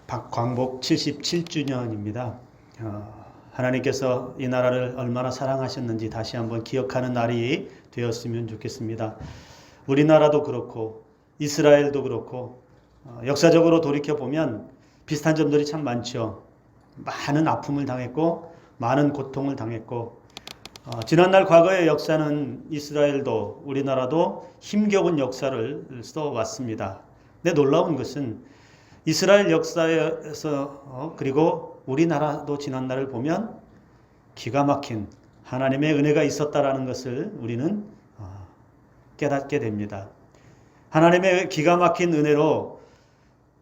광복 77주년입니다. 하나님께서 이 나라를 얼마나 사랑하셨는지 다시 한번 기억하는 날이 되었으면 좋겠습니다. 우리나라도 그렇고 이스라엘도 그렇고 역사적으로 돌이켜보면 비슷한 점들이 참 많죠. 많은 아픔을 당했고 많은 고통을 당했고 지난날 과거의 역사는 이스라엘도 우리나라도 힘겨운 역사를 써왔습니다. 근데 놀라운 것은 이스라엘 역사에서 그리고 우리나라도 지난날을 보면 기가 막힌 하나님의 은혜가 있었다라는 것을 우리는 깨닫게 됩니다. 하나님의 기가 막힌 은혜로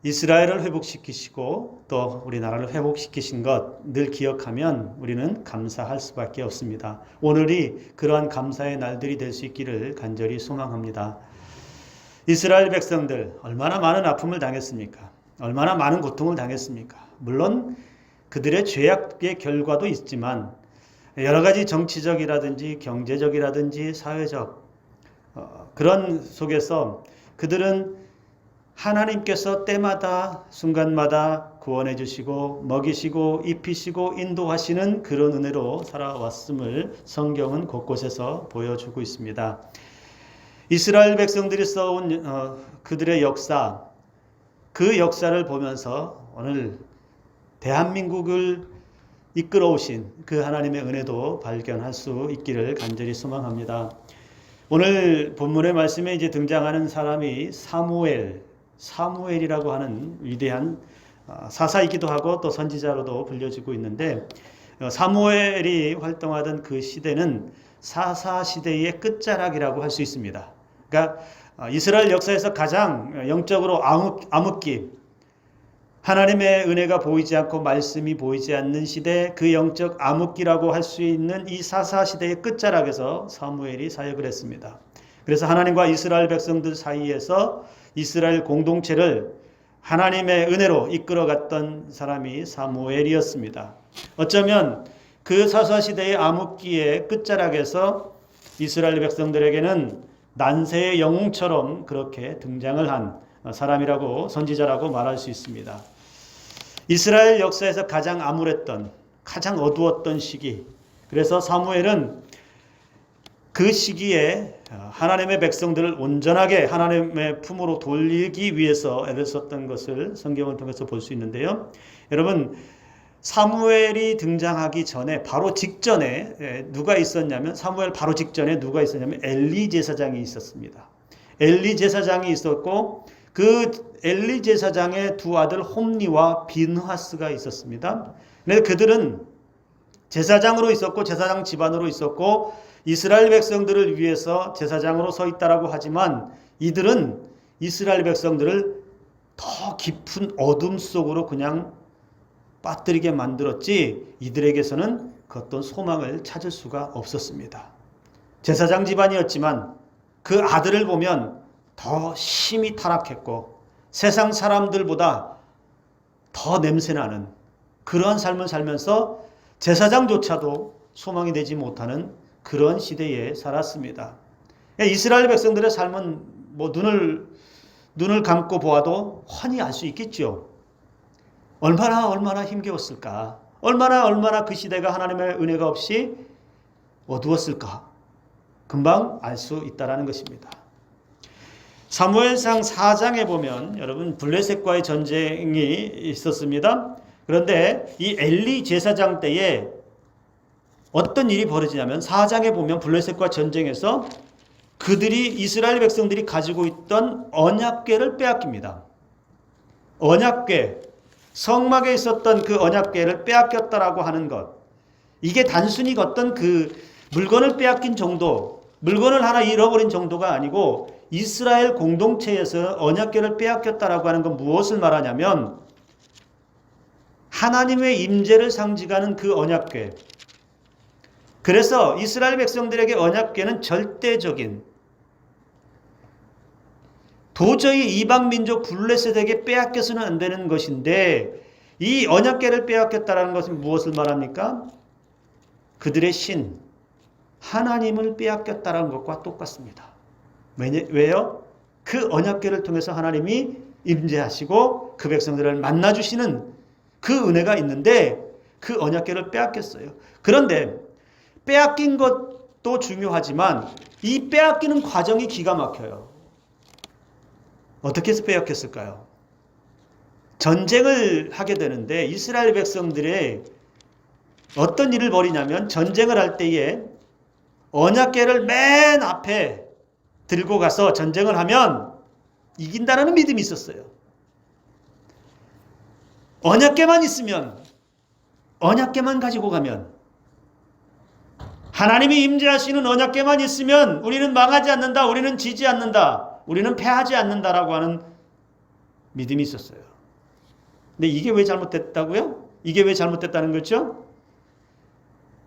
이스라엘을 회복시키시고 또 우리나라를 회복시키신 것 늘 기억하면 우리는 감사할 수밖에 없습니다. 오늘이 그러한 감사의 날들이 될 수 있기를 간절히 소망합니다. 이스라엘 백성들 얼마나 많은 아픔을 당했습니까? 얼마나 많은 고통을 당했습니까? 물론 그들의 죄악의 결과도 있지만 여러 가지 정치적이라든지 경제적이라든지 사회적 그런 속에서 그들은 하나님께서 때마다 순간마다 구원해 주시고 먹이시고 입히시고 인도하시는 그런 은혜로 살아왔음을 성경은 곳곳에서 보여주고 있습니다. 이스라엘 백성들이 써온 그들의 역사, 그 역사를 보면서 오늘 대한민국을 이끌어 오신 그 하나님의 은혜도 발견할 수 있기를 간절히 소망합니다. 오늘 본문의 말씀에 이제 등장하는 사람이 사무엘이라고 하는 위대한 사사이기도 하고 또 선지자로도 불려지고 있는데 사무엘이 활동하던 그 시대는 사사시대의 끝자락이라고 할 수 있습니다. 그러니까 이스라엘 역사에서 가장 영적으로 암흑기, 하나님의 은혜가 보이지 않고 말씀이 보이지 않는 시대, 그 영적 암흑기라고 할 수 있는 이 사사시대의 끝자락에서 사무엘이 사역을 했습니다. 그래서 하나님과 이스라엘 백성들 사이에서 이스라엘 공동체를 하나님의 은혜로 이끌어갔던 사람이 사무엘이었습니다. 어쩌면 그 사사시대의 암흑기의 끝자락에서 이스라엘 백성들에게는 난세의 영웅처럼 그렇게 등장을 한 사람이라고 선지자라고 말할 수 있습니다. 이스라엘 역사에서 가장 암울했던 가장 어두웠던 시기, 그래서 사무엘은 그 시기에 하나님의 백성들을 온전하게 하나님의 품으로 돌리기 위해서 애를 썼던 것을 성경을 통해서 볼 수 있는데요. 여러분, 사무엘이 등장하기 전에 바로 직전에 누가 있었냐면 사무엘 바로 직전에 누가 있었냐면 엘리 제사장이 있었습니다. 엘리 제사장이 있었고 그 엘리 제사장의 두 아들 홈니와 비느하스가 있었습니다. 근데 그들은 제사장으로 있었고 제사장 집안으로 있었고 이스라엘 백성들을 위해서 제사장으로 서 있다라고 하지만 이들은 이스라엘 백성들을 더 깊은 어둠 속으로 그냥 빠뜨리게 만들었지 이들에게서는 그 어떤 소망을 찾을 수가 없었습니다. 제사장 집안이었지만 그 아들을 보면 더 심히 타락했고 세상 사람들보다 더 냄새나는 그러한 삶을 살면서 제사장조차도 소망이 되지 못하는 그런 시대에 살았습니다. 이스라엘 백성들의 삶은 뭐 눈을 감고 보아도 훤히 알 수 있겠죠. 얼마나 힘겨웠을까. 얼마나 그 시대가 하나님의 은혜가 없이 어두웠을까. 금방 알 수 있다라는 것입니다. 사무엘상 4장에 보면 여러분 블레셋과의 전쟁이 있었습니다. 그런데 이 엘리 제사장 때에 어떤 일이 벌어지냐면 4장에 보면 블레셋과 전쟁에서 그들이 이스라엘 백성들이 가지고 있던 언약궤를 빼앗깁니다. 언약궤, 성막에 있었던 그 언약궤를 빼앗겼다라고 하는 것. 이게 단순히 어떤 그 물건을 빼앗긴 정도, 물건을 하나 잃어버린 정도가 아니고 이스라엘 공동체에서 언약궤를 빼앗겼다라고 하는 건 무엇을 말하냐면 하나님의 임재를 상징하는 그 언약궤. 그래서 이스라엘 백성들에게 언약궤는 절대적인 도저히 이방민족 블레셋에게 빼앗겨서는 안 되는 것인데 이 언약궤를 빼앗겼다는 것은 무엇을 말합니까? 그들의 신 하나님을 빼앗겼다는 것과 똑같습니다. 왜요? 그 언약궤를 통해서 하나님이 임재하시고 그 백성들을 만나주시는 그 은혜가 있는데 그 언약궤를 빼앗겼어요. 그런데 빼앗긴 것도 중요하지만 이 빼앗기는 과정이 기가 막혀요. 어떻게 해서 빼앗겼을까요? 전쟁을 하게 되는데 이스라엘 백성들의 어떤 일을 벌이냐면 전쟁을 할 때에 언약궤를 맨 앞에 들고 가서 전쟁을 하면 이긴다는 믿음이 있었어요. 언약궤만 있으면, 언약궤만 가지고 가면, 하나님이 임재하시는 언약궤만 있으면 우리는 망하지 않는다, 우리는 지지 않는다, 우리는 패하지 않는다라고 하는 믿음이 있었어요. 근데 이게 왜 잘못됐다고요? 이게 왜 잘못됐다는 거죠?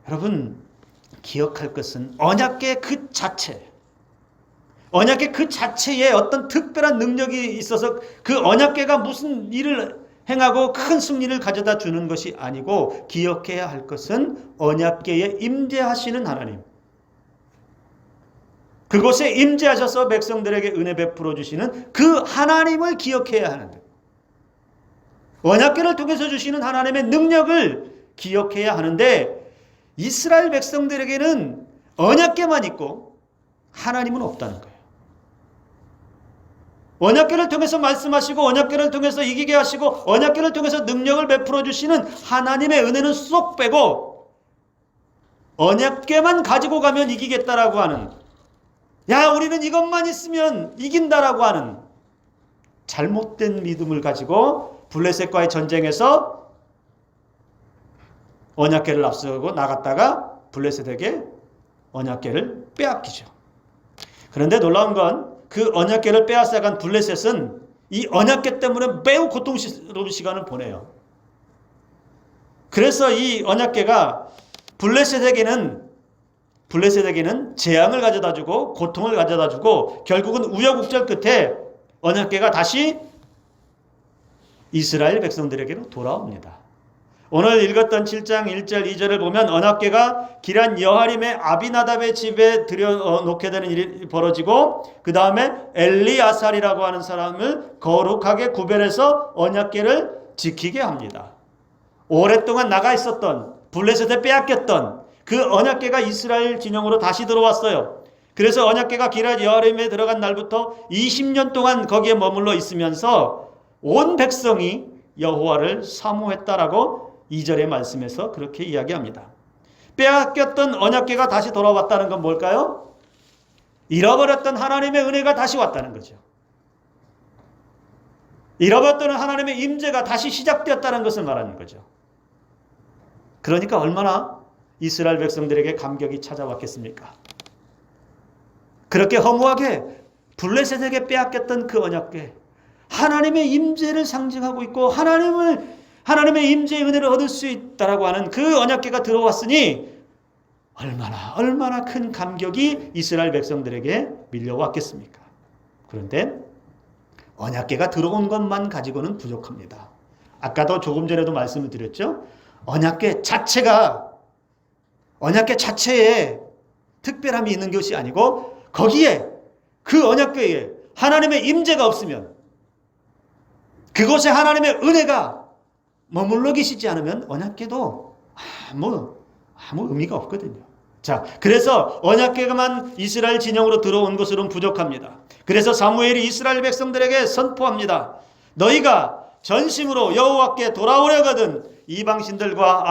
여러분, 기억할 것은 언약궤 그 자체, 언약궤 그 자체에 어떤 특별한 능력이 있어서 그 언약궤가 무슨 일을 행하고 큰 승리를 가져다 주는 것이 아니고 기억해야 할 것은 언약궤에 임재하시는 하나님. 그곳에 임재하셔서 백성들에게 은혜 베풀어 주시는 그 하나님을 기억해야 하는 거예요. 언약궤를 통해서 주시는 하나님의 능력을 기억해야 하는데 이스라엘 백성들에게는 언약궤만 있고 하나님은 없다는 거예요. 언약궤를 통해서 말씀하시고 언약궤를 통해서 이기게 하시고 언약궤를 통해서 능력을 베풀어 주시는 하나님의 은혜는 쏙 빼고 언약궤만 가지고 가면 이기겠다라고 하는, 야 우리는 이것만 있으면 이긴다라고 하는 잘못된 믿음을 가지고 블레셋과의 전쟁에서 언약궤를 앞서고 나갔다가 블레셋에게 언약궤를 빼앗기죠. 그런데 놀라운 건 그 언약궤를 빼앗아간 블레셋은 이 언약궤 때문에 매우 고통스러운 시간을 보내요. 그래서 이 언약궤가 블레셋에게는 재앙을 가져다주고 고통을 가져다주고 결국은 우여곡절 끝에 언약궤가 다시 이스라엘 백성들에게로 돌아옵니다. 오늘 읽었던 7장 1절 2절을 보면 언약궤가 기란 여하림의 아비나답의 집에 들여놓게 되는 일이 벌어지고 그 다음에 엘리아살이라고 하는 사람을 거룩하게 구별해서 언약궤를 지키게 합니다. 오랫동안 나가 있었던 블레셋에 빼앗겼던 그 언약궤가 이스라엘 진영으로 다시 들어왔어요. 그래서 언약궤가 기란 여하림에 들어간 날부터 20년 동안 거기에 머물러 있으면서 온 백성이 여호와를 사모했다라고 2절의 말씀에서 그렇게 이야기합니다. 빼앗겼던 언약궤가 다시 돌아왔다는 건 뭘까요? 잃어버렸던 하나님의 은혜가 다시 왔다는 거죠. 잃어버렸던 하나님의 임재가 다시 시작되었다는 것을 말하는 거죠. 그러니까 얼마나 이스라엘 백성들에게 감격이 찾아왔겠습니까? 그렇게 허무하게 블레셋에게 빼앗겼던 그 언약궤, 하나님의 임재를 상징하고 있고 하나님의 임재의 은혜를 얻을 수 있다라고 하는 그 언약궤가 들어왔으니 얼마나 큰 감격이 이스라엘 백성들에게 밀려왔겠습니까? 그런데 언약궤가 들어온 것만 가지고는 부족합니다. 아까도 조금 전에도 말씀을 드렸죠. 언약궤 자체에 특별함이 있는 것이 아니고 거기에 그 언약궤에 하나님의 임재가 없으면, 그곳에 하나님의 은혜가 머물러 계시지 않으면 언약궤도 아무 의미가 없거든요. 자, 그래서 언약궤만 이스라엘 진영으로 들어온 것으로는 부족합니다. 그래서 사무엘이 이스라엘 백성들에게 선포합니다. 너희가 전심으로 여호와께 돌아오려거든 이방신들과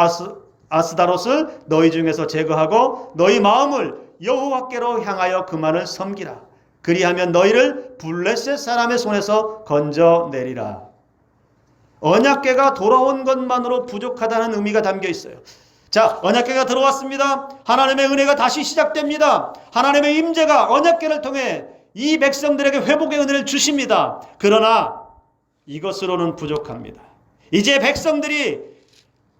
아스다롯을 너희 중에서 제거하고 너희 마음을 여호와께로 향하여 그만을 섬기라. 그리하면 너희를 블레셋 사람의 손에서 건져내리라. 언약궤가 돌아온 것만으로 부족하다는 의미가 담겨 있어요. 자, 언약궤가 들어왔습니다. 하나님의 은혜가 다시 시작됩니다. 하나님의 임재가 언약궤를 통해 이 백성들에게 회복의 은혜를 주십니다. 그러나 이것으로는 부족합니다. 이제 백성들이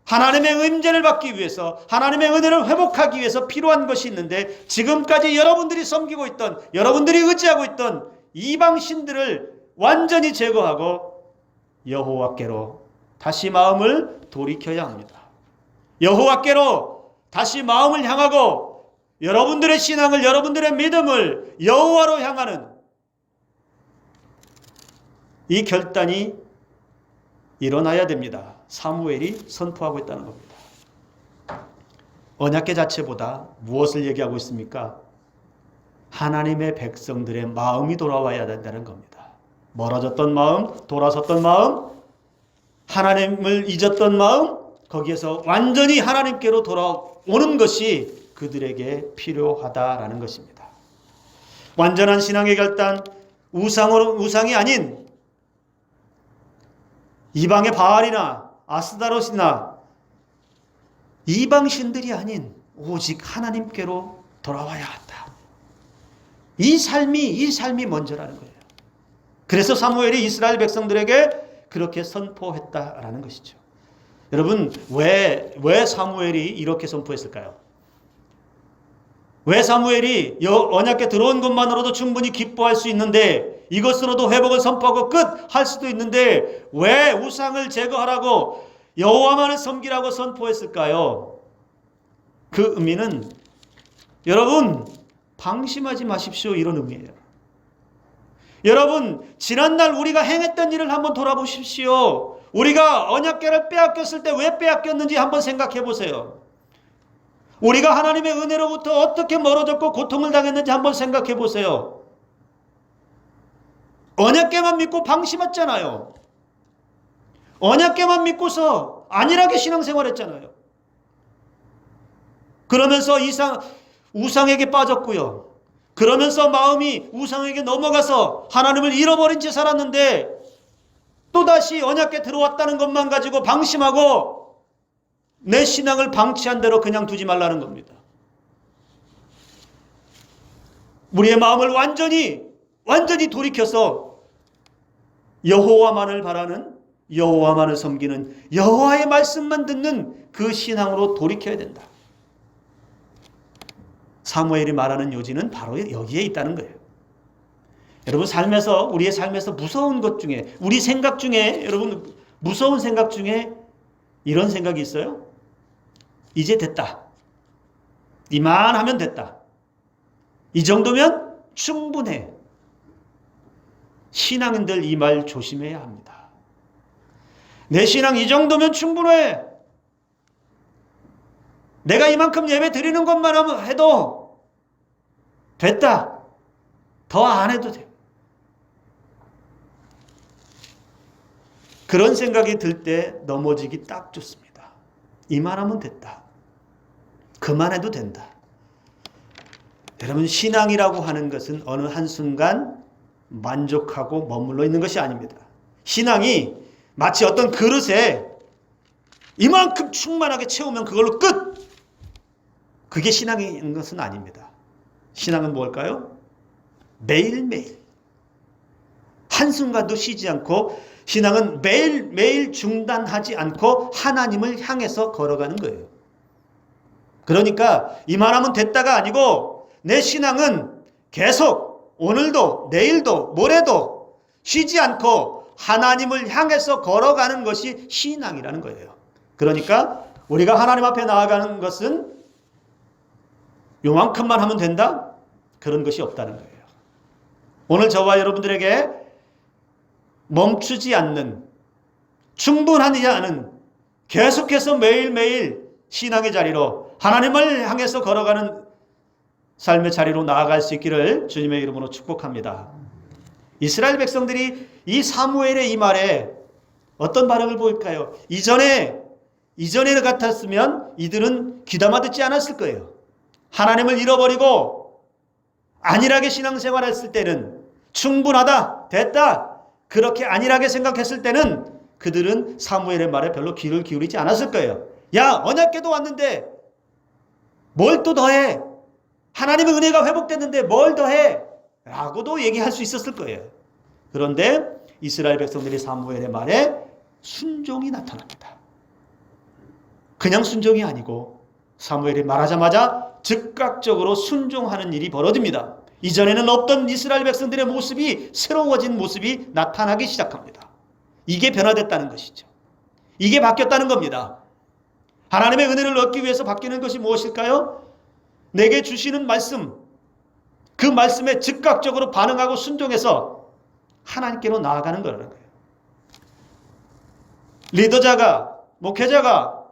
하나님의 임재를 받기 위해서, 하나님의 은혜를 회복하기 위해서 필요한 것이 있는데, 지금까지 여러분들이 섬기고 있던, 여러분들이 의지하고 있던 이방 신들을 완전히 제거하고 여호와께로 다시 마음을 돌이켜야 합니다. 여호와께로 다시 마음을 향하고 여러분들의 신앙을, 여러분들의 믿음을 여호와로 향하는, 이 결단이 일어나야 됩니다. 사무엘이 선포하고 있다는 겁니다. 언약궤 자체보다 무엇을 얘기하고 있습니까? 하나님의 백성들의 마음이 돌아와야 된다는 겁니다. 멀어졌던 마음, 돌아섰던 마음, 하나님을 잊었던 마음, 거기에서 완전히 하나님께로 돌아오는 것이 그들에게 필요하다라는 것입니다. 완전한 신앙의 결단, 우상이 아닌 이방의 바알이나 아스다롯이나 이방신들이 아닌 오직 하나님께로 돌아와야 한다. 이 삶이 먼저라는 거예요. 그래서 사무엘이 이스라엘 백성들에게 그렇게 선포했다라는 것이죠. 여러분, 왜 사무엘이 이렇게 선포했을까요? 왜 사무엘이 언약궤 들어온 것만으로도 충분히 기뻐할 수 있는데, 이것으로도 회복을 선포하고 끝 할 수도 있는데, 왜 우상을 제거하라고 여호와만을 섬기라고 선포했을까요? 그 의미는 여러분 방심하지 마십시오, 이런 의미예요. 여러분, 지난날 우리가 행했던 일을 한번 돌아보십시오. 우리가 언약궤를 빼앗겼을 때 왜 빼앗겼는지 한번 생각해 보세요. 우리가 하나님의 은혜로부터 어떻게 멀어졌고 고통을 당했는지 한번 생각해 보세요. 언약궤만 믿고 방심했잖아요. 언약궤만 믿고서 안일하게 신앙생활했잖아요. 그러면서 우상에게 빠졌고요. 그러면서 마음이 우상에게 넘어가서 하나님을 잃어버린 채 살았는데, 또다시 언약궤 들어왔다는 것만 가지고 방심하고 내 신앙을 방치한 대로 그냥 두지 말라는 겁니다. 우리의 마음을 완전히 돌이켜서 여호와만을 바라는, 여호와만을 섬기는, 여호와의 말씀만 듣는 그 신앙으로 돌이켜야 된다. 사무엘이 말하는 요지는 바로 여기에 있다는 거예요. 여러분, 우리의 삶에서 무서운 것 중에, 우리 생각 중에, 여러분, 무서운 생각 중에 이런 생각이 있어요? 이제 됐다. 이만하면 됐다. 이 정도면 충분해. 신앙인들 이 말 조심해야 합니다. 내 신앙 이 정도면 충분해. 내가 이만큼 예배 드리는 것만 해도 됐다. 더 안 해도 돼. 그런 생각이 들 때 넘어지기 딱 좋습니다. 이만하면 됐다. 그만해도 된다. 여러분, 신앙이라고 하는 것은 어느 한순간 만족하고 머물러 있는 것이 아닙니다. 신앙이 마치 어떤 그릇에 이만큼 충만하게 채우면 그걸로 끝! 그게 신앙인 것은 아닙니다. 신앙은 뭘까요? 매일매일 한순간도 쉬지 않고, 신앙은 매일매일 중단하지 않고 하나님을 향해서 걸어가는 거예요. 그러니까 이만하면 됐다가 아니고, 내 신앙은 계속 오늘도 내일도 모레도 쉬지 않고 하나님을 향해서 걸어가는 것이 신앙이라는 거예요. 그러니까 우리가 하나님 앞에 나아가는 것은 요만큼만 하면 된다? 그런 것이 없다는 거예요. 오늘 저와 여러분들에게 멈추지 않는, 충분하지 않은, 계속해서 매일매일 신앙의 자리로, 하나님을 향해서 걸어가는 삶의 자리로 나아갈 수 있기를 주님의 이름으로 축복합니다. 이스라엘 백성들이 이 사무엘의 이 말에 어떤 반응을 보일까요? 이전에 같았으면 이들은 귀담아 듣지 않았을 거예요. 하나님을 잃어버리고 안일하게 신앙생활했을 때는, 충분하다, 됐다, 그렇게 안일하게 생각했을 때는 그들은 사무엘의 말에 별로 귀를 기울이지 않았을 거예요. 야, 언약궤도 왔는데 뭘 또 더해? 하나님의 은혜가 회복됐는데 뭘 더해? 라고도 얘기할 수 있었을 거예요. 그런데 이스라엘 백성들이 사무엘의 말에 순종이 나타납니다. 그냥 순종이 아니고 사무엘이 말하자마자 즉각적으로 순종하는 일이 벌어집니다. 이전에는 없던 이스라엘 백성들의 모습이, 새로워진 모습이 나타나기 시작합니다. 이게 변화됐다는 것이죠. 이게 바뀌었다는 겁니다. 하나님의 은혜를 얻기 위해서 바뀌는 것이 무엇일까요? 내게 주시는 말씀, 그 말씀에 즉각적으로 반응하고 순종해서 하나님께로 나아가는 거라는 거예요. 리더자가, 목회자가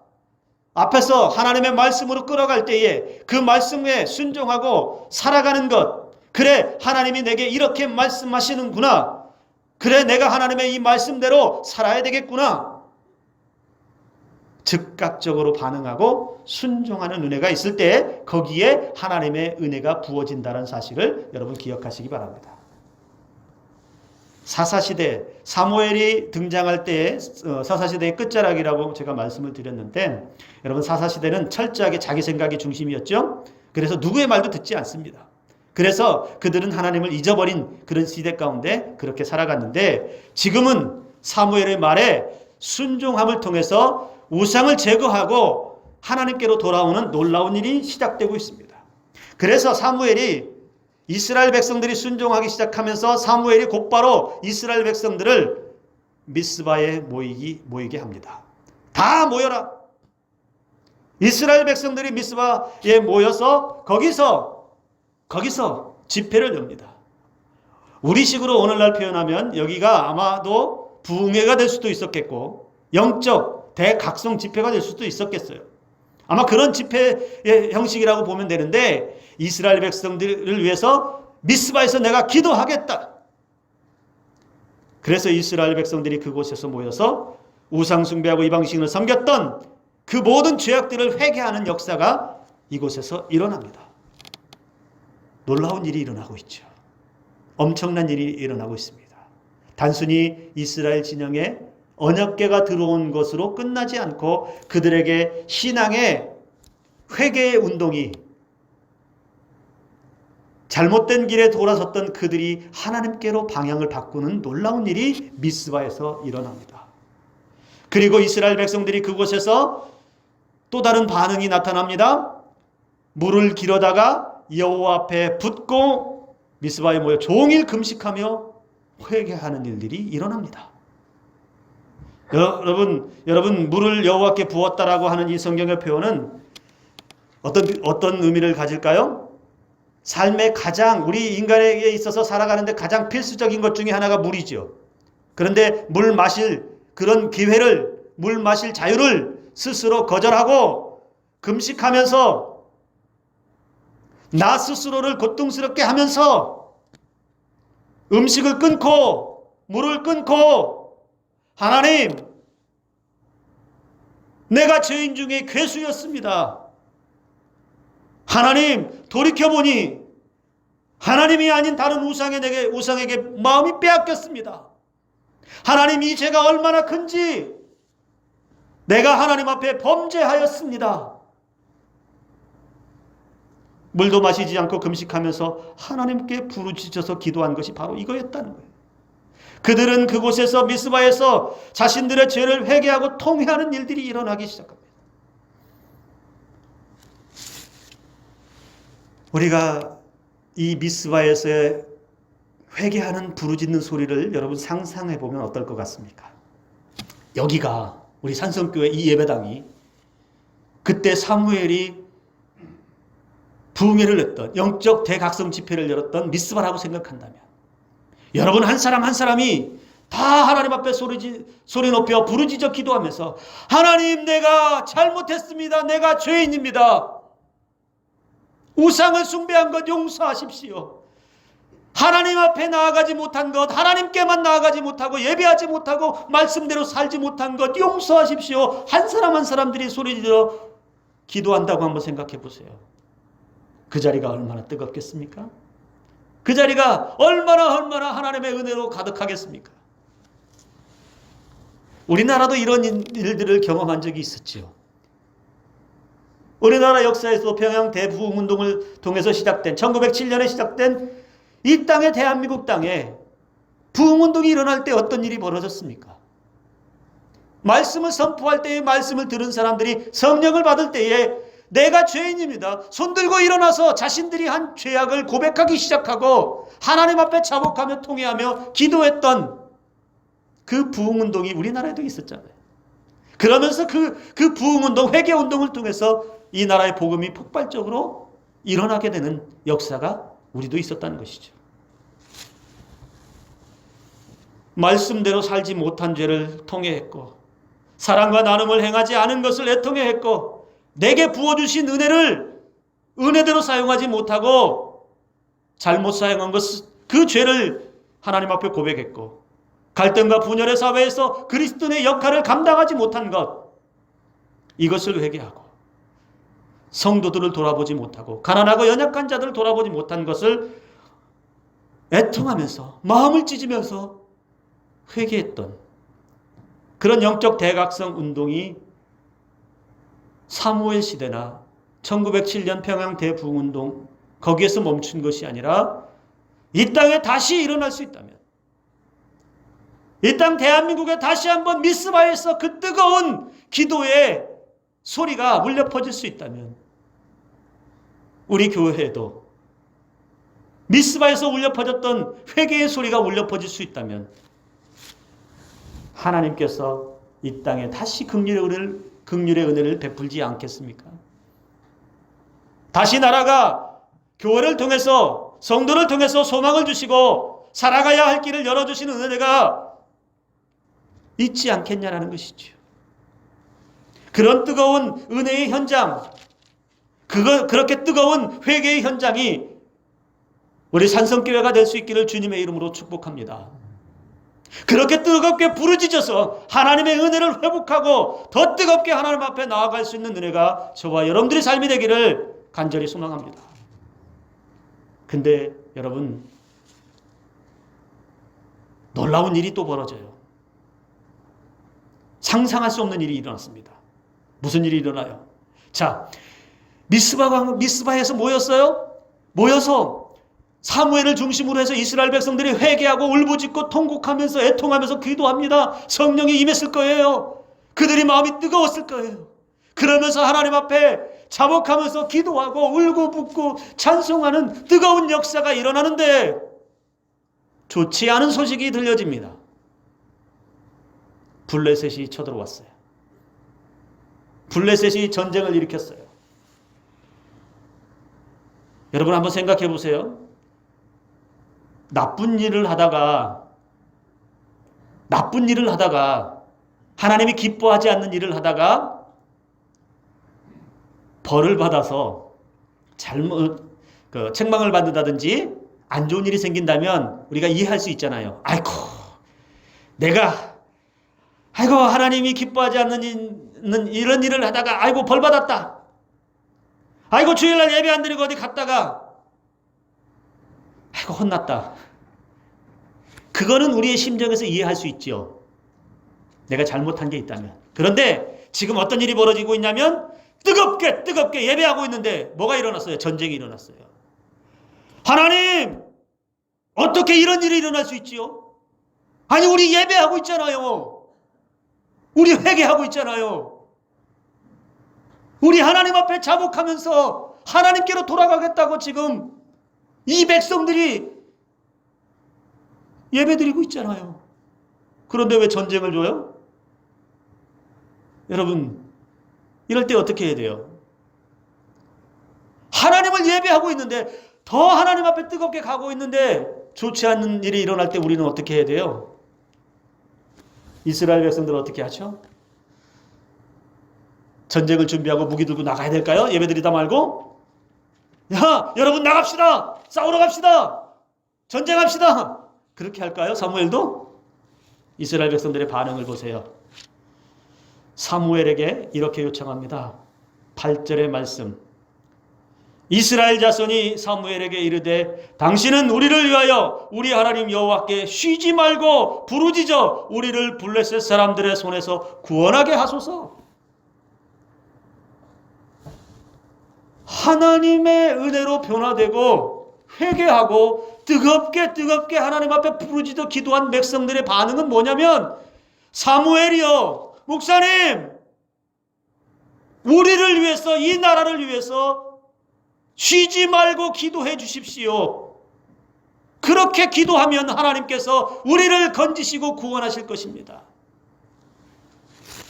앞에서 하나님의 말씀으로 끌어갈 때에 그 말씀에 순종하고 살아가는 것, 그래 하나님이 내게 이렇게 말씀하시는구나, 그래 내가 하나님의 이 말씀대로 살아야 되겠구나, 즉각적으로 반응하고 순종하는 은혜가 있을 때 거기에 하나님의 은혜가 부어진다는 사실을 여러분 기억하시기 바랍니다. 사사시대, 사무엘이 등장할 때의 사사시대의 끝자락이라고 제가 말씀을 드렸는데, 여러분 사사시대는 철저하게 자기 생각이 중심이었죠. 그래서 누구의 말도 듣지 않습니다. 그래서 그들은 하나님을 잊어버린 그런 시대 가운데 그렇게 살아갔는데, 지금은 사무엘의 말에 순종함을 통해서 우상을 제거하고 하나님께로 돌아오는 놀라운 일이 시작되고 있습니다. 그래서 사무엘이 이스라엘 백성들이 순종하기 시작하면서 사무엘이 곧바로 이스라엘 백성들을 미스바에 모이게 합니다. 다 모여라. 이스라엘 백성들이 미스바에 모여서 거기서 집회를 엽니다. 우리식으로 오늘날 표현하면 여기가 아마도 부흥회가 될 수도 있었겠고 영적 대각성 집회가 될 수도 있었겠어요. 아마 그런 집회의 형식이라고 보면 되는데, 이스라엘 백성들을 위해서 미스바에서 내가 기도하겠다. 그래서 이스라엘 백성들이 그곳에서 모여서 우상 숭배하고 이방신을 섬겼던 그 모든 죄악들을 회개하는 역사가 이곳에서 일어납니다. 놀라운 일이 일어나고 있죠. 엄청난 일이 일어나고 있습니다. 단순히 이스라엘 진영에 언약궤가 들어온 것으로 끝나지 않고 그들에게 신앙의 회개의 운동이, 잘못된 길에 돌아섰던 그들이 하나님께로 방향을 바꾸는 놀라운 일이 미스바에서 일어납니다. 그리고 이스라엘 백성들이 그곳에서 또 다른 반응이 나타납니다. 물을 기르다가 여호와 앞에 붓고 미스바에 모여 종일 금식하며 회개하는 일들이 일어납니다. 여러분 물을 여호와께 부었다라고 하는 이 성경의 표현은 어떤 의미를 가질까요? 삶의 가장, 우리 인간에게 있어서 살아가는데 가장 필수적인 것 중에 하나가 물이죠. 그런데 물 마실 그런 기회를, 물 마실 자유를 스스로 거절하고 금식하면서 나 스스로를 고통스럽게 하면서 음식을 끊고 물을 끊고, 하나님, 내가 죄인 중에 괴수였습니다. 하나님, 돌이켜보니 하나님이 아닌 다른 우상에게 마음이 빼앗겼습니다. 하나님, 이 죄가 얼마나 큰지 내가 하나님 앞에 범죄하였습니다. 물도 마시지 않고 금식하면서 하나님께 부르짖어서 기도한 것이 바로 이거였다는 거예요. 그들은 그곳에서 미스바에서 자신들의 죄를 회개하고 통회하는 일들이 일어나기 시작합니다. 우리가 이 미스바에서의 회개하는 부르짖는 소리를 여러분 상상해 보면 어떨 것 같습니까? 여기가 우리 산성교회 이 예배당이 그때 사무엘이 부흥회를 했던, 영적 대각성 집회를 열었던 미스바라고 생각한다면, 여러분 한 사람 한 사람이 다 하나님 앞에 소리 높여 부르짖어 기도하면서, 하나님, 내가 잘못했습니다. 내가 죄인입니다. 우상을 숭배한 것 용서하십시오. 하나님 앞에 나아가지 못한 것, 하나님께만 나아가지 못하고 예배하지 못하고 말씀대로 살지 못한 것 용서하십시오. 한 사람 한 사람들이 소리질러 기도한다고 한번 생각해 보세요. 그 자리가 얼마나 뜨겁겠습니까? 그 자리가 얼마나 하나님의 은혜로 가득하겠습니까? 우리나라도 이런 일들을 경험한 적이 있었지요. 우리나라 역사에서 평양 대부흥운동을 통해서 시작된 1907년에 시작된 이 땅의 대한민국 땅에 부흥운동이 일어날 때 어떤 일이 벌어졌습니까? 말씀을 선포할 때에 말씀을 들은 사람들이 성령을 받을 때에 내가 죄인입니다. 손들고 일어나서 자신들이 한 죄악을 고백하기 시작하고 하나님 앞에 자복하며 통회하며 기도했던 그 부흥운동이 우리나라에도 있었잖아요. 그러면서 그 부흥운동, 회개운동을 통해서 이 나라의 복음이 폭발적으로 일어나게 되는 역사가 우리도 있었다는 것이죠. 말씀대로 살지 못한 죄를 통회했고 사랑과 나눔을 행하지 않은 것을 애통해 했고 내게 부어주신 은혜를 은혜대로 사용하지 못하고 잘못 사용한 그 죄를 하나님 앞에 고백했고 갈등과 분열의 사회에서 그리스도의 역할을 감당하지 못한 것, 이것을 회개하고 성도들을 돌아보지 못하고 가난하고 연약한 자들을 돌아보지 못한 것을 애통하면서 마음을 찢으면서 회개했던 그런 영적 대각성 운동이 사무엘 시대나 1907년 평양 대부흥운동 거기에서 멈춘 것이 아니라 이 땅에 다시 일어날 수 있다면, 이 땅 대한민국에 다시 한번 미스바에서 그 뜨거운 기도의 소리가 울려 퍼질 수 있다면, 우리 교회에도 미스바에서 울려 퍼졌던 회개의 소리가 울려 퍼질 수 있다면 하나님께서 이 땅에 다시 긍휼의 은혜를 베풀지 않겠습니까? 다시 나라가 교회를 통해서 성도를 통해서 소망을 주시고 살아가야 할 길을 열어주시는 은혜가 있지 않겠냐라는 것이죠. 그런 뜨거운 은혜의 현장, 그렇게 뜨거운 회개의 현장이 우리 산성교회가 될 수 있기를 주님의 이름으로 축복합니다. 그렇게 뜨겁게 부르짖어서 하나님의 은혜를 회복하고 더 뜨겁게 하나님 앞에 나아갈 수 있는 은혜가 저와 여러분들의 삶이 되기를 간절히 소망합니다. 근데 여러분, 놀라운 일이 또 벌어져요. 상상할 수 없는 일이 일어났습니다. 무슨 일이 일어나요? 자, 미스바에서 모여서 사무엘을 중심으로 해서 이스라엘 백성들이 회개하고 울부짖고 통곡하면서 애통하면서 기도합니다. 성령이 임했을 거예요. 그들이 마음이 뜨거웠을 거예요. 그러면서 하나님 앞에 자복하면서 기도하고 울고 붓고 찬송하는 뜨거운 역사가 일어나는데 좋지 않은 소식이 들려집니다. 블레셋이 쳐들어왔어요. 블레셋이 전쟁을 일으켰어요. 여러분 한번 생각해 보세요. 나쁜 일을 하다가 하나님이 기뻐하지 않는 일을 하다가 벌을 받아서 책망을 받는다든지 안 좋은 일이 생긴다면 우리가 이해할 수 있잖아요. 하나님이 기뻐하지 않는 이런 일을 하다가 벌 받았다. 주일날 예배 안 드리고 어디 갔다가 혼났다. 그거는 우리의 심정에서 이해할 수 있죠. 내가 잘못한 게 있다면. 그런데 지금 어떤 일이 벌어지고 있냐면 뜨겁게 예배하고 있는데 뭐가 일어났어요? 전쟁이 일어났어요. 하나님, 어떻게 이런 일이 일어날 수 있지요? 우리 예배하고 있잖아요. 우리 회개하고 있잖아요. 우리 하나님 앞에 자복하면서 하나님께로 돌아가겠다고 지금 이 백성들이 예배드리고 있잖아요. 그런데 왜 전쟁을 줘요? 여러분, 이럴 때 어떻게 해야 돼요? 하나님을 예배하고 있는데, 더 하나님 앞에 뜨겁게 가고 있는데 좋지 않은 일이 일어날 때 우리는 어떻게 해야 돼요? 이스라엘 백성들은 어떻게 하죠? 전쟁을 준비하고 무기 들고 나가야 될까요? 예배드리다 말고? 여러분 나갑시다! 싸우러 갑시다! 전쟁합시다! 그렇게 할까요? 사무엘도? 이스라엘 백성들의 반응을 보세요. 사무엘에게 이렇게 요청합니다. 8절의 말씀. 이스라엘 자손이 사무엘에게 이르되 당신은 우리를 위하여 우리 하나님 여호와께 쉬지 말고 부르짖어 우리를 블레셋 사람들의 손에서 구원하게 하소서. 하나님의 은혜로 변화되고 회개하고 뜨겁게 하나님 앞에 부르짖어 기도한 백성들의 반응은 뭐냐면, 사무엘이여, 목사님, 우리를 위해서, 이 나라를 위해서 쉬지 말고 기도해 주십시오. 그렇게 기도하면 하나님께서 우리를 건지시고 구원하실 것입니다.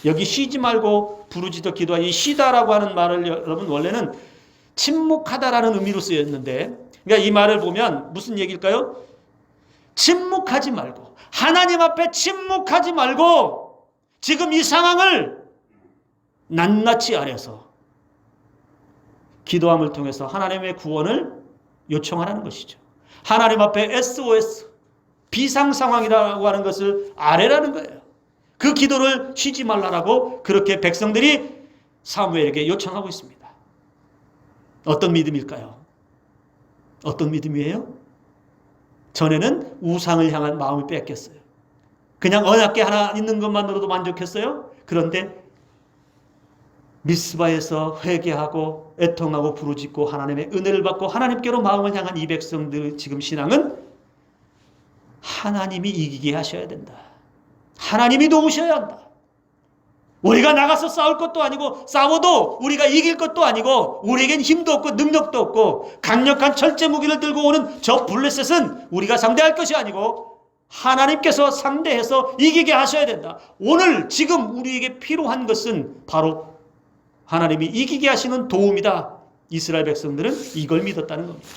여기 쉬지 말고 부르짖어 기도하는 이 쉬다라고 하는 말을 여러분 원래는 침묵하다라는 의미로 쓰였는데, 그러니까 이 말을 보면 무슨 침묵하지 말고, 하나님 앞에 침묵하지 말고 지금 이 상황을 낱낱이 아려서 기도함을 통해서 하나님의 구원을 요청하라는 것이죠. 하나님 앞에 SOS, 비상 상황이라고 하는 것을 아뢰라는 거예요. 그 기도를 쉬지 말라라고 그렇게 백성들이 사무엘에게 요청하고 있습니다. 어떤 믿음일까요? 어떤 믿음이에요? 전에는 우상을 향한 마음을 뺏겼어요. 그냥 언약궤 하나 있는 것만으로도 만족했어요. 그런데 미스바에서 회개하고 애통하고 부르짖고 하나님의 은혜를 받고 하나님께로 마음을 향한 이 백성들의 지금 신앙은 하나님이 이기게 하셔야 된다. 하나님이 도우셔야 한다. 우리가 나가서 싸울 것도 아니고 싸워도 우리가 이길 것도 아니고 우리에겐 힘도 없고 능력도 없고 강력한 철제 무기를 들고 오는 저 블레셋은 우리가 상대할 것이 아니고 하나님께서 상대해서 이기게 하셔야 된다. 오늘 지금 우리에게 필요한 것은 바로 하나님이 이기게 하시는 도움이다. 이스라엘 백성들은 이걸 믿었다는 겁니다.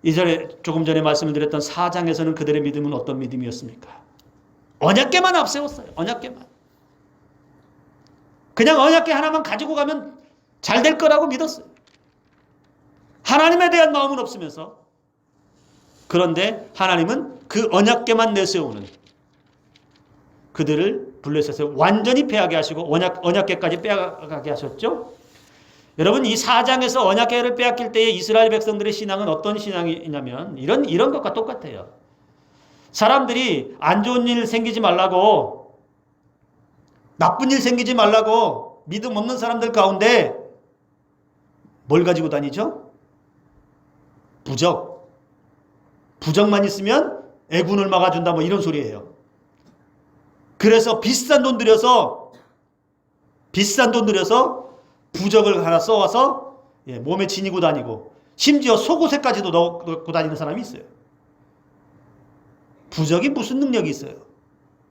이전에 조금 전에 말씀을 드렸던 4장에서는 그들의 믿음은 어떤 믿음이었습니까? 언약궤만 앞세웠어요. 언약궤만. 그냥 언약궤 하나만 가지고 가면 잘 될 거라고 믿었어요. 하나님에 대한 마음은 없으면서. 그런데 하나님은 그 언약궤만 내세우는 그들을 블레셋에 완전히 패하게 하시고 언약궤까지 빼앗게 하셨죠. 여러분, 이 4장에서 언약궤를 빼앗길 때의 이스라엘 백성들의 신앙은 어떤 신앙이냐면 이런 것과 똑같아요. 사람들이 안 좋은 일 생기지 말라고, 나쁜 일 생기지 말라고 믿음 없는 사람들 가운데 뭘 가지고 다니죠? 부적. 부적만 있으면 애군을 막아준다, 뭐 이런 소리예요. 그래서 비싼 돈 들여서 부적을 하나 써와서 몸에 지니고 다니고, 심지어 속옷에까지도 넣고 다니는 사람이 있어요. 부적이 무슨 능력이 있어요?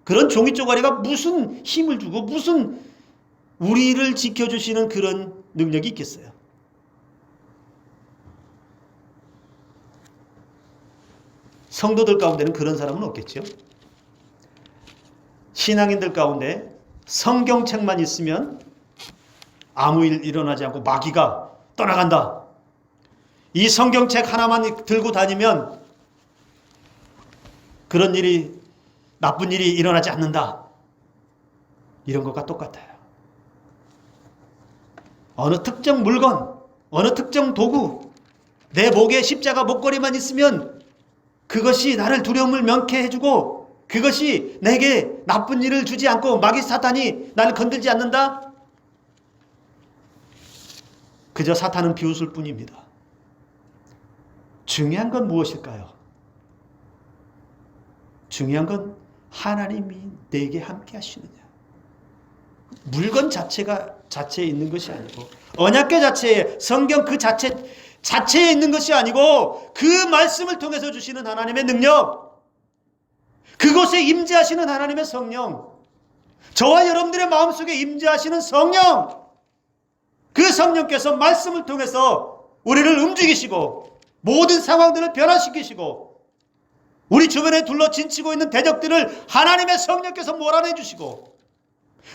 그런 종이 쪼가리가 무슨 힘을 주고 무슨 우리를 지켜주시는 그런 능력이 있겠어요? 성도들 가운데는 그런 사람은 없겠죠. 신앙인들 가운데 성경책만 있으면 아무 일 일어나지 않고 마귀가 떠나간다. 이 성경책 하나만 들고 다니면 그런 일이, 나쁜 일이 일어나지 않는다. 이런 것과 똑같아요. 어느 특정 물건, 어느 특정 도구, 내 목에 십자가 목걸이만 있으면 그것이 나를 두려움을 명쾌 해주고 그것이 내게 나쁜 일을 주지 않고 마귀 사탄이 나를 건들지 않는다? 그저 사탄은 비웃을 뿐입니다. 중요한 건 무엇일까요? 중요한 건 하나님이 내게 함께 하시느냐. 물건 자체에 있는 것이 아니고, 언약궤 자체에, 성경 그 자체에 있는 것이 아니고, 그 말씀을 통해서 주시는 하나님의 능력, 그곳에 임재하시는 하나님의 성령, 저와 여러분들의 마음속에 임재하시는 성령, 그 성령께서 말씀을 통해서 우리를 움직이시고 모든 상황들을 변화시키시고 우리 주변에 둘러 진치고 있는 대적들을 하나님의 성령께서 몰아내 주시고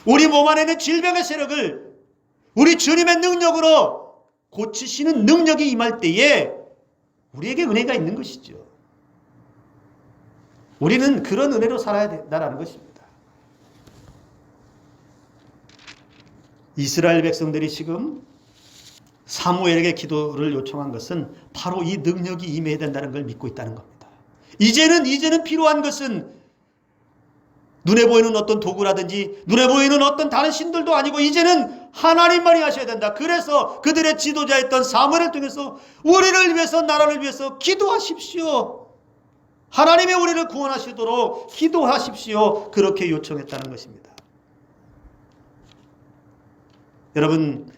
우리 몸 안에 있는 질병의 세력을 우리 주님의 능력으로 고치시는 능력이 임할 때에 우리에게 은혜가 있는 것이죠. 우리는 그런 은혜로 살아야 된다는 것입니다. 이스라엘 백성들이 지금 사무엘에게 기도를 요청한 것은 바로 이 능력이 임해야 된다는 걸 믿고 있다는 겁니다. 이제는 필요한 것은 눈에 보이는 어떤 도구라든지 눈에 보이는 어떤 다른 신들도 아니고 이제는 하나님만이 하셔야 된다. 그래서 그들의 지도자였던 사무엘을 통해서 우리를 위해서, 나라를 위해서 기도하십시오. 하나님이 우리를 구원하시도록 기도하십시오. 그렇게 요청했다는 것입니다. 여러분,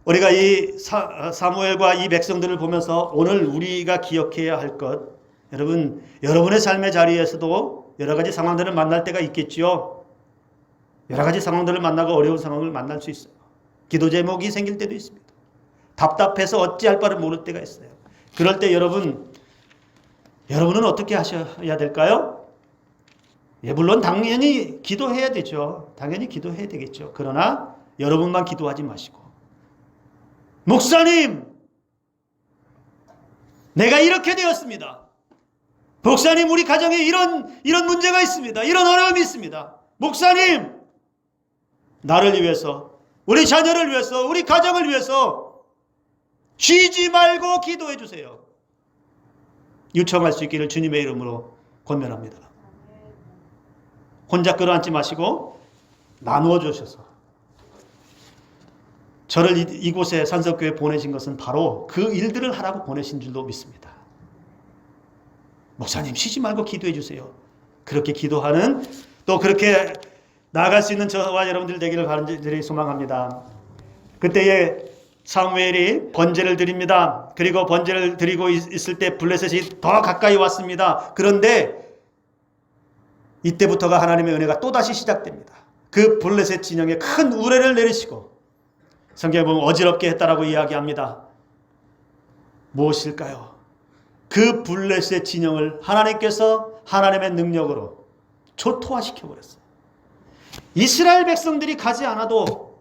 우리가 이 사무엘과 이 백성들을 보면서 오늘 우리가 기억해야 할 것, 여러분, 여러분의 삶의 자리에서도 여러 가지 상황들을 만날 때가 있겠지요. 여러 가지 상황들을 만나고 어려운 상황을 만날 수 있어요. 기도 제목이 생길 때도 있습니다. 답답해서 어찌할 바를 모를 때가 있어요. 그럴 때 여러분은 어떻게 하셔야 될까요? 예, 물론 당연히 기도해야 되죠. 당연히 기도해야 되겠죠. 그러나 여러분만 기도하지 마시고, 목사님, 내가 이렇게 되었습니다. 목사님, 우리 가정에 이런 문제가 있습니다. 이런 어려움이 있습니다. 목사님, 나를 위해서, 우리 자녀를 위해서, 우리 가정을 위해서 쉬지 말고 기도해 주세요. 요청할 수 있기를 주님의 이름으로 권면합니다. 혼자 끌어안지 마시고 나누어 주셔서 저를 이곳에 산석교회에 보내신 것은 바로 그 일들을 하라고 보내신 줄로 믿습니다. 목사님, 쉬지 말고 기도해 주세요. 그렇게 기도하는, 또 그렇게 나아갈 수 있는 저와 여러분들 되기를 간절히 소망합니다. 그때에 사무엘이 번제를 드립니다. 그리고 번제를 드리고 있을 때 블레셋이 더 가까이 왔습니다. 그런데 이때부터가 하나님의 은혜가 또다시 시작됩니다. 그 블레셋 진영에 큰 우레를 내리시고, 성경에 보면 어지럽게 했다라고 이야기합니다. 무엇일까요? 그 블레셋 진영을 하나님께서 하나님의 능력으로 초토화시켜버렸어요. 이스라엘 백성들이 가지 않아도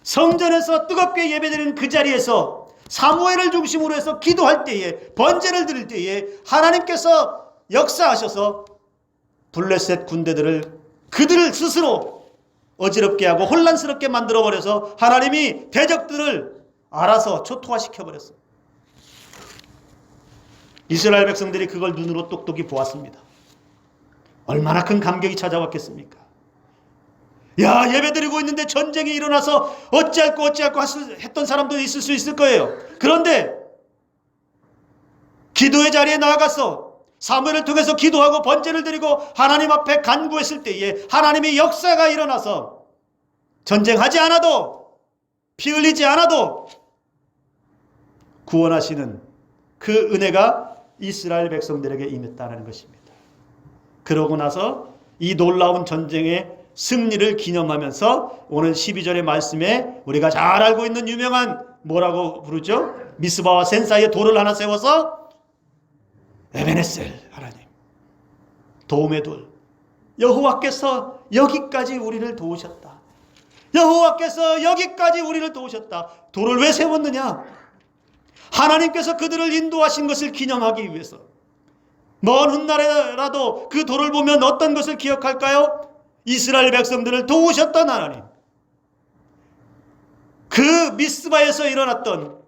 성전에서 뜨겁게 예배드리는 그 자리에서 사무엘을 중심으로 해서 기도할 때에, 번제를 드릴 때에 하나님께서 역사하셔서 블레셋 군대들을 그들을 스스로 어지럽게 하고 혼란스럽게 만들어버려서 하나님이 대적들을 알아서 초토화시켜버렸어요. 이스라엘 백성들이 그걸 눈으로 똑똑히 보았습니다. 얼마나 큰 감격이 찾아왔겠습니까? 야, 예배드리고 있는데 전쟁이 일어나서 어찌할꼬 했던 사람도 있을 수 있을 거예요. 그런데 기도의 자리에 나아가서 사무엘을 통해서 기도하고 번제를 드리고 하나님 앞에 간구했을 때에 하나님의 역사가 일어나서 전쟁하지 않아도, 피 흘리지 않아도 구원하시는 그 은혜가 이스라엘 백성들에게 임했다는 것입니다. 그러고 나서 이 놀라운 전쟁의 승리를 기념하면서 오늘 12절의 말씀에 우리가 잘 알고 있는 유명한, 뭐라고 부르죠? 미스바와 센 사이에 돌을 하나 세워서 에베네셀, 하나님 도움의 돌, 여호와께서 여기까지 우리를 도우셨다. 여호와께서 여기까지 우리를 도우셨다. 돌을 왜 세웠느냐? 하나님께서 그들을 인도하신 것을 기념하기 위해서. 먼 훗날에라도 그 돌을 보면 어떤 것을 기억할까요? 이스라엘 백성들을 도우셨던 하나님, 그 미스바에서 일어났던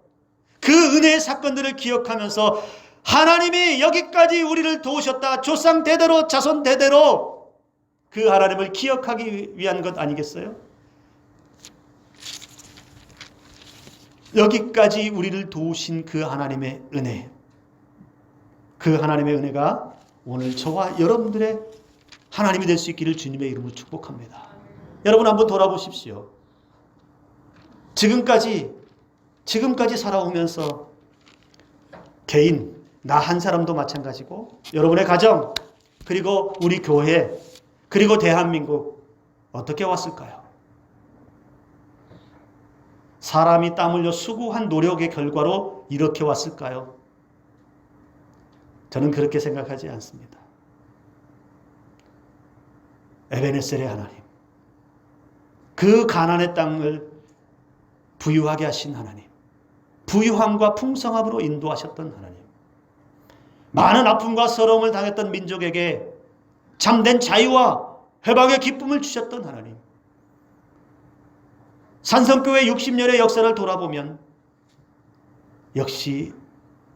그 은혜의 사건들을 기억하면서 하나님이 여기까지 우리를 도우셨다, 조상 대대로 자손 대대로 그 하나님을 기억하기 위한 것 아니겠어요? 여기까지 우리를 도우신 그 하나님의 은혜, 그 하나님의 은혜가 오늘 저와 여러분들의 하나님이 될 수 있기를 주님의 이름으로 축복합니다. 여러분 한번 돌아보십시오. 지금까지 살아오면서 개인, 나 한 사람도 마찬가지고 여러분의 가정, 그리고 우리 교회, 그리고 대한민국 어떻게 왔을까요? 사람이 땀 흘려 수고한 노력의 결과로 이렇게 왔을까요? 저는 그렇게 생각하지 않습니다. 에베네셀의 하나님, 그 가나안의 땅을 부유하게 하신 하나님, 부유함과 풍성함으로 인도하셨던 하나님, 많은 아픔과 서러움을 당했던 민족에게 참된 자유와 회복의 기쁨을 주셨던 하나님, 산성교회 60년의 역사를 돌아보면 역시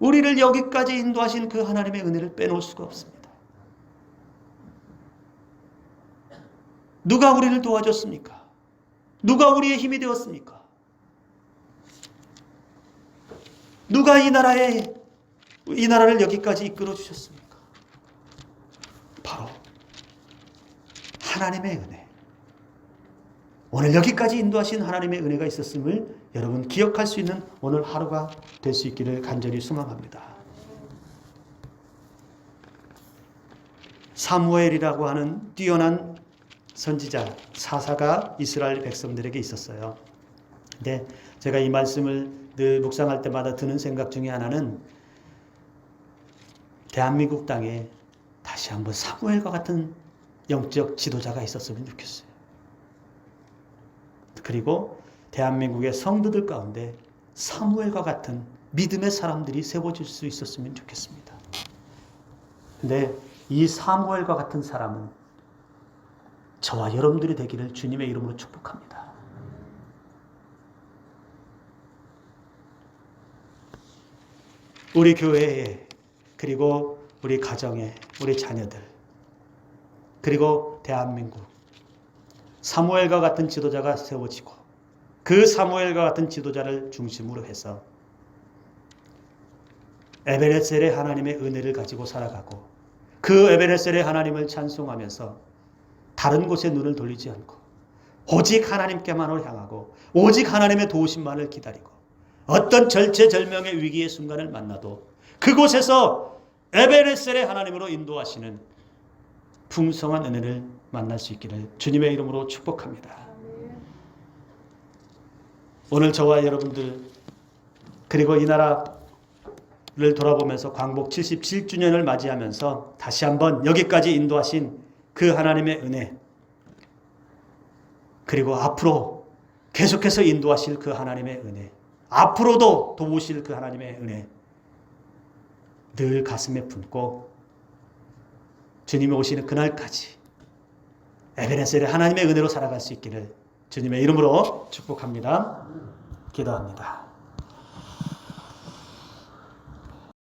우리를 여기까지 인도하신 그 하나님의 은혜를 빼놓을 수가 없습니다. 누가 우리를 도와줬습니까? 누가 우리의 힘이 되었습니까? 누가 이 나라를 여기까지 이끌어 주셨습니까? 바로 하나님의 은혜. 오늘 여기까지 인도하신 하나님의 은혜가 있었음을 여러분 기억할 수 있는 오늘 하루가 될 수 있기를 간절히 소망합니다. 사무엘이라고 하는 뛰어난 선지자, 사사가 이스라엘 백성들에게 있었어요. 근데 제가 이 말씀을 늘 묵상할 때마다 드는 생각 중에 하나는 대한민국 땅에 다시 한번 사무엘과 같은 영적 지도자가 있었으면 좋겠어요. 그리고 대한민국의 성도들 가운데 사무엘과 같은 믿음의 사람들이 세워질 수 있었으면 좋겠습니다. 근데 이 사무엘과 같은 사람은 저와 여러분들이 되기를 주님의 이름으로 축복합니다. 우리 교회에, 그리고 우리 가정에, 우리 자녀들, 그리고 대한민국 사무엘과 같은 지도자가 세워지고 그 사무엘과 같은 지도자를 중심으로 해서 에베네셀의 하나님의 은혜를 가지고 살아가고 그 에베네셀의 하나님을 찬송하면서 다른 곳에 눈을 돌리지 않고 오직 하나님께만을 향하고 오직 하나님의 도우심만을 기다리고 어떤 절체절명의 위기의 순간을 만나도 그곳에서 에베네셀의 하나님으로 인도하시는 풍성한 은혜를 만날 수 있기를 주님의 이름으로 축복합니다. 오늘 저와 여러분들 그리고 이 나라를 돌아보면서 광복 77주년을 맞이하면서 다시 한번 여기까지 인도하신 그 하나님의 은혜, 그리고 앞으로 계속해서 인도하실 그 하나님의 은혜, 앞으로도 도우실 그 하나님의 은혜 늘 가슴에 품고 주님이 오시는 그날까지 에베네셀의 하나님의 은혜로 살아갈 수 있기를 주님의 이름으로 축복합니다. 기도합니다.